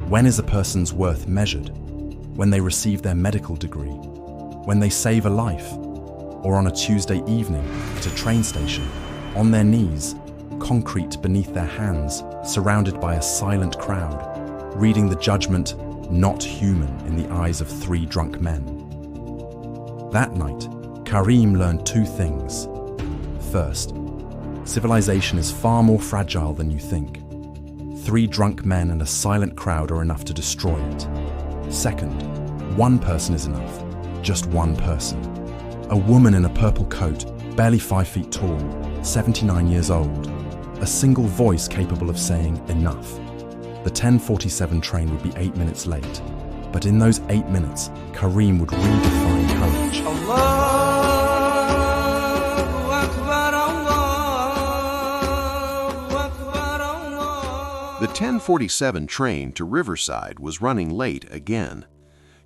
When is a person's worth measured? When they receive their medical degree? When they save a life? Or on a Tuesday evening at a train station, on their knees, concrete beneath their hands, surrounded by a silent crowd, reading the judgment, not human, in the eyes of 3 drunk men. That night, Karim learned 2 things. First, civilization is far more fragile than you think. 3 drunk men and a silent crowd are enough to destroy it. Second, 1 person is enough, just 1 person. A woman in a purple coat, barely 5 feet tall, 79 years old. A single voice capable of saying enough. The 10:47 train would be 8 minutes late, but in those 8 minutes, Karim would redefine courage. The 10:47 train to Riverside was running late again.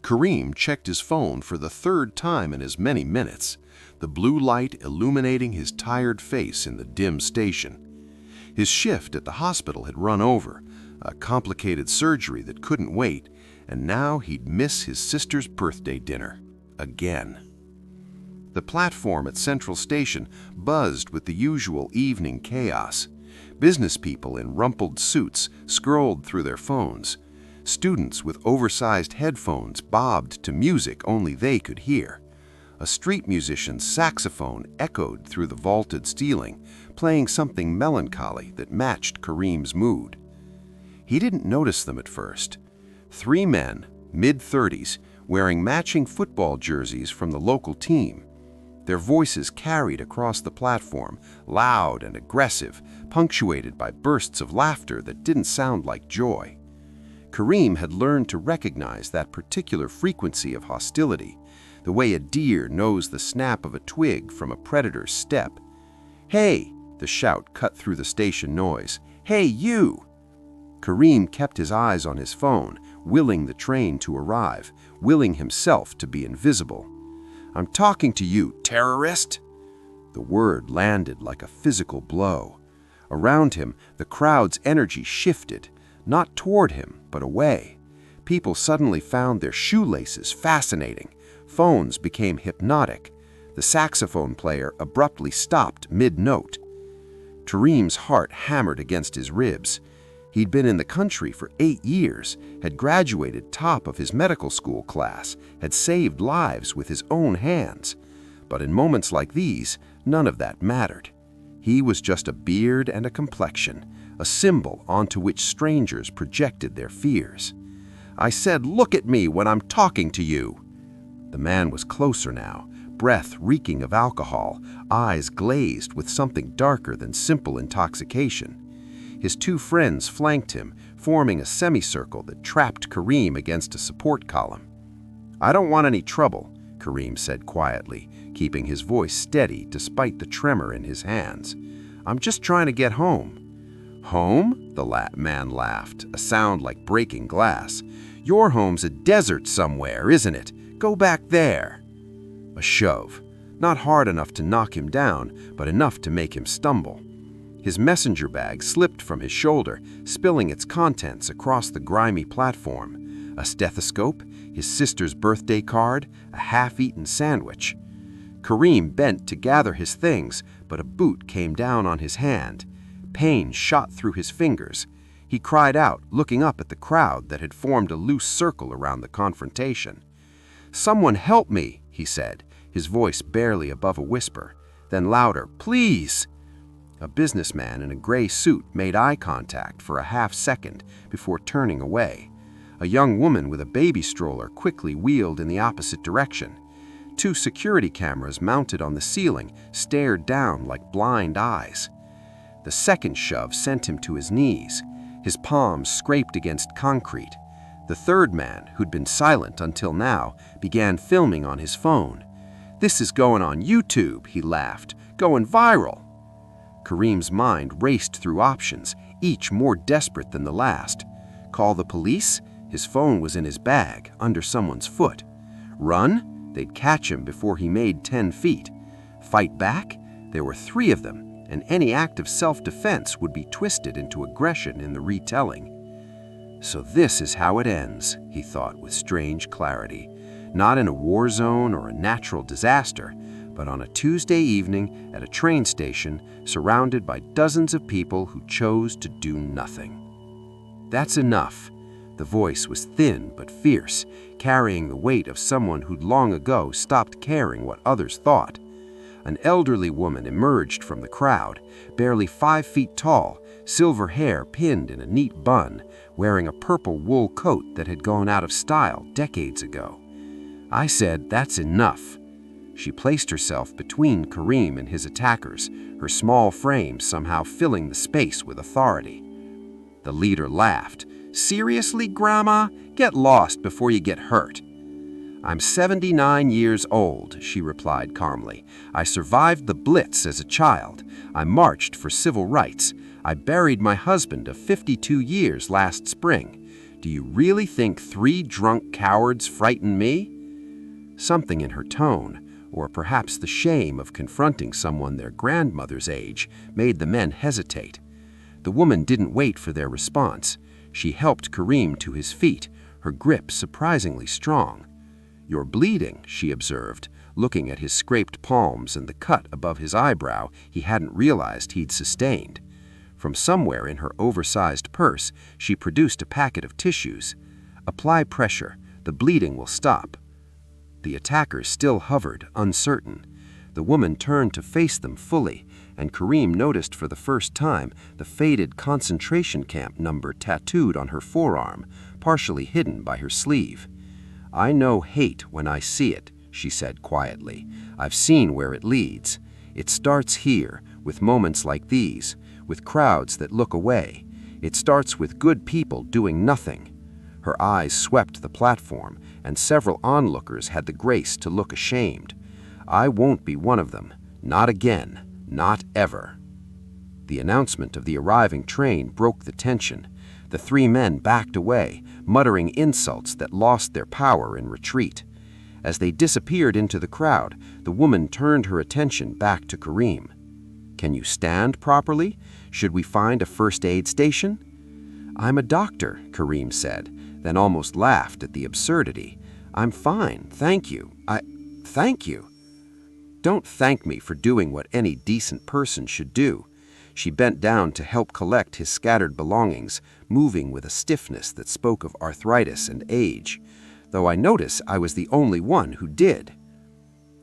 Karim checked his phone for the 3rd time in as many minutes, the blue light illuminating his tired face in the dim station. His shift at the hospital had run over, a complicated surgery that couldn't wait, and now he'd miss his sister's birthday dinner. Again. The platform at Central Station buzzed with the usual evening chaos. Business people in rumpled suits scrolled through their phones. Students with oversized headphones bobbed to music only they could hear. A street musician's saxophone echoed through the vaulted ceiling, playing something melancholy that matched Karim's mood. He didn't notice them at first. 3 men, mid-30s, wearing matching football jerseys from the local team. Their voices carried across the platform, loud and aggressive, punctuated by bursts of laughter that didn't sound like joy. Karim had learned to recognize that particular frequency of hostility, the way a deer knows the snap of a twig from a predator's step. "Hey!" the shout cut through the station noise. "Hey, you!" Karim kept his eyes on his phone, willing the train to arrive, willing himself to be invisible. "I'm talking to you, terrorist!" The word landed like a physical blow. Around him, the crowd's energy shifted, not toward him, but away. People suddenly found their shoelaces fascinating. Phones became hypnotic. The saxophone player abruptly stopped mid-note. Karim's heart hammered against his ribs. He'd been in the country for 8 years, had graduated top of his medical school class, had saved lives with his own hands. But in moments like these, none of that mattered. He was just a beard and a complexion, a symbol onto which strangers projected their fears. "I said, look at me when I'm talking to you!" The man was closer now, breath reeking of alcohol, eyes glazed with something darker than simple intoxication. His 2 friends flanked him, forming a semicircle that trapped Karim against a support column. "I don't want any trouble," Karim said quietly, keeping his voice steady despite the tremor in his hands. "I'm just trying to get home." "Home?" the man laughed, a sound like breaking glass. "Your home's a desert somewhere, isn't it? Go back there." A shove. Not hard enough to knock him down, but enough to make him stumble. His messenger bag slipped from his shoulder, spilling its contents across the grimy platform. A stethoscope, his sister's birthday card, a half-eaten sandwich. Karim bent to gather his things, but a boot came down on his hand. Pain shot through his fingers. He cried out, looking up at the crowd that had formed a loose circle around the confrontation. "Someone help me," he said, his voice barely above a whisper. Then louder, "Please!" A businessman in a gray suit made eye contact for a half-second before turning away. A young woman with a baby stroller quickly wheeled in the opposite direction. 2 security cameras mounted on the ceiling stared down like blind eyes. The second shove sent him to his knees. His palms scraped against concrete. The 3rd man, who'd been silent until now, began filming on his phone. "This is going on YouTube," he laughed. "Going viral." Karim's mind raced through options, each more desperate than the last. Call the police? His phone was in his bag, under someone's foot. Run? They'd catch him before he made 10 feet. Fight back? There were 3 of them, and any act of self-defense would be twisted into aggression in the retelling. So this is how it ends, he thought with strange clarity. Not in a war zone or a natural disaster, but on a Tuesday evening at a train station surrounded by dozens of people who chose to do nothing. That's enough. The voice was thin but fierce, carrying the weight of someone who'd long ago stopped caring what others thought. An elderly woman emerged from the crowd, barely 5 feet tall, silver hair pinned in a neat bun, wearing a purple wool coat that had gone out of style decades ago. I said, "That's enough." She placed herself between Kareem and his attackers, her small frame somehow filling the space with authority. The leader laughed. "Seriously, Grandma? Get lost before you get hurt." "I'm 79 years old," she replied calmly. "I survived the Blitz as a child. I marched for civil rights. I buried my husband of 52 years last spring. Do you really think 3 drunk cowards frighten me?" Something in her tone, or perhaps the shame of confronting someone their grandmother's age, made the men hesitate. The woman didn't wait for their response. She helped Kareem to his feet, her grip surprisingly strong. "You're bleeding," she observed, looking at his scraped palms and the cut above his eyebrow he hadn't realized he'd sustained. From somewhere in her oversized purse, she produced a packet of tissues. "Apply pressure. The bleeding will stop." The attackers still hovered, uncertain. The woman turned to face them fully, and Kareem noticed for the first time the faded concentration camp number tattooed on her forearm, partially hidden by her sleeve. "I know hate when I see it," she said quietly. "I've seen where it leads. It starts here, with moments like these, with crowds that look away. It starts with good people doing nothing." Her eyes swept the platform, and several onlookers had the grace to look ashamed. "I won't be one of them. Not again. Not ever." The announcement of the arriving train broke the tension. The 3 men backed away, muttering insults that lost their power in retreat. As they disappeared into the crowd, the woman turned her attention back to Kareem. "Can you stand properly? Should we find a first aid station?" "I'm a doctor," Kareem said, then almost laughed at the absurdity. "I'm fine, thank you. Thank you." "Don't thank me for doing what any decent person should do." She bent down to help collect his scattered belongings, moving with a stiffness that spoke of arthritis and age, though I notice I was the only one who did.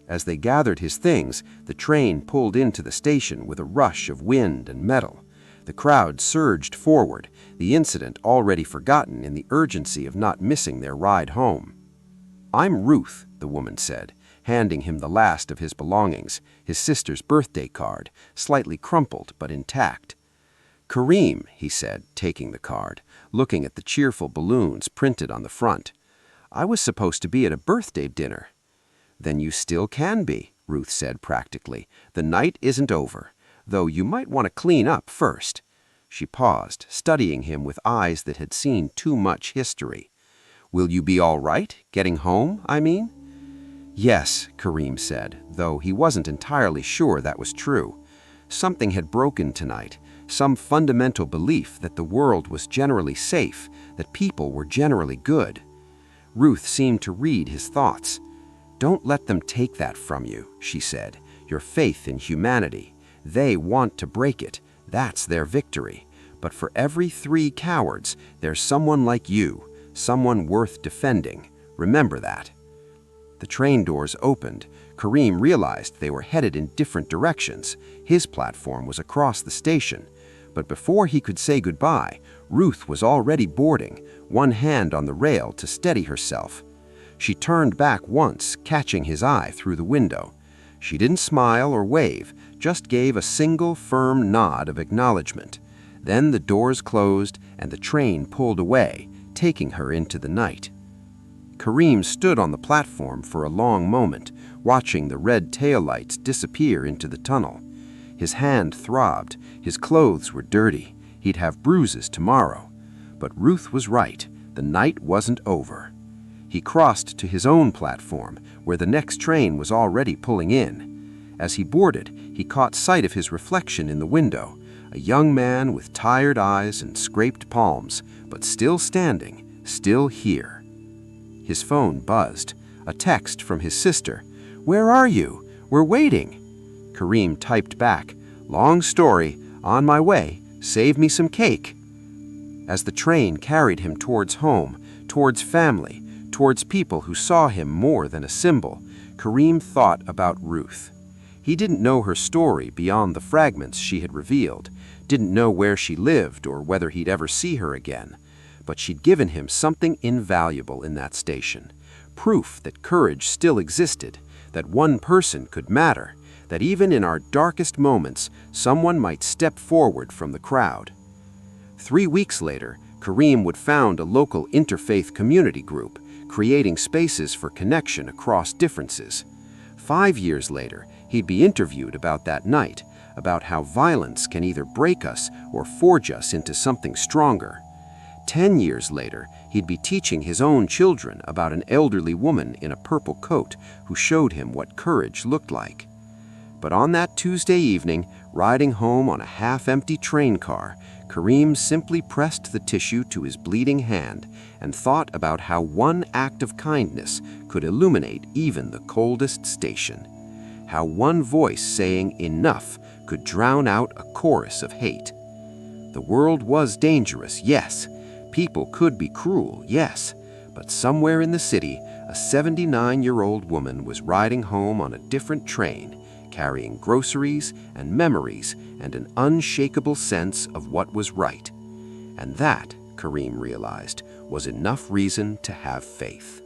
As they gathered his things, the train pulled into the station with a rush of wind and metal. The crowd surged forward, the incident already forgotten in the urgency of not missing their ride home. "I'm Ruth," the woman said, handing him the last of his belongings, his sister's birthday card, slightly crumpled but intact. "Kareem," he said, taking the card, looking at the cheerful balloons printed on the front. "I was supposed to be at a birthday dinner." "Then you still can be," Ruth said practically. "The night isn't over, though you might want to clean up first." She paused, studying him with eyes that had seen too much history. "Will you be all right, getting home, I mean?" "Yes," Kareem said, though he wasn't entirely sure that was true. Something had broken tonight, some fundamental belief that the world was generally safe, that people were generally good. Ruth seemed to read his thoughts. "Don't let them take that from you," she said, "your faith in humanity. They want to break it. That's their victory. But for every 3 cowards, there's someone like you, someone worth defending. Remember that." The train doors opened. Kareem realized they were headed in different directions. His platform was across the station. But before he could say goodbye, Ruth was already boarding, one hand on the rail to steady herself. She turned back once, catching his eye through the window. She didn't smile or wave, just gave a single firm nod of acknowledgement. Then the doors closed and the train pulled away, taking her into the night. Kareem stood on the platform for a long moment, watching the red taillights disappear into the tunnel. His hand throbbed, his clothes were dirty, he'd have bruises tomorrow. But Ruth was right, the night wasn't over. He crossed to his own platform, where the next train was already pulling in. As he boarded, he caught sight of his reflection in the window, a young man with tired eyes and scraped palms, but still standing, still here. His phone buzzed. A text from his sister. "Where are you? We're waiting." Kareem typed back, "Long story, on my way, save me some cake." As the train carried him towards home, towards family, towards people who saw him more than a symbol, Kareem thought about Ruth. He didn't know her story beyond the fragments she had revealed, didn't know where she lived or whether he'd ever see her again. But she'd given him something invaluable in that station, proof that courage still existed, that one person could matter, that even in our darkest moments, someone might step forward from the crowd. 3 weeks later, Kareem would found a local interfaith community group, creating spaces for connection across differences. 5 years later, he'd be interviewed about that night, about how violence can either break us or forge us into something stronger. 10 years later, he'd be teaching his own children about an elderly woman in a purple coat who showed him what courage looked like. But on that Tuesday evening, riding home on a half-empty train car, Kareem simply pressed the tissue to his bleeding hand and thought about how one act of kindness could illuminate even the coldest station. How one voice saying enough could drown out a chorus of hate. The world was dangerous, yes. People could be cruel, yes. But somewhere in the city, a 79-year-old woman was riding home on a different train, carrying groceries and memories and an unshakable sense of what was right. And that, Kareem realized, was enough reason to have faith.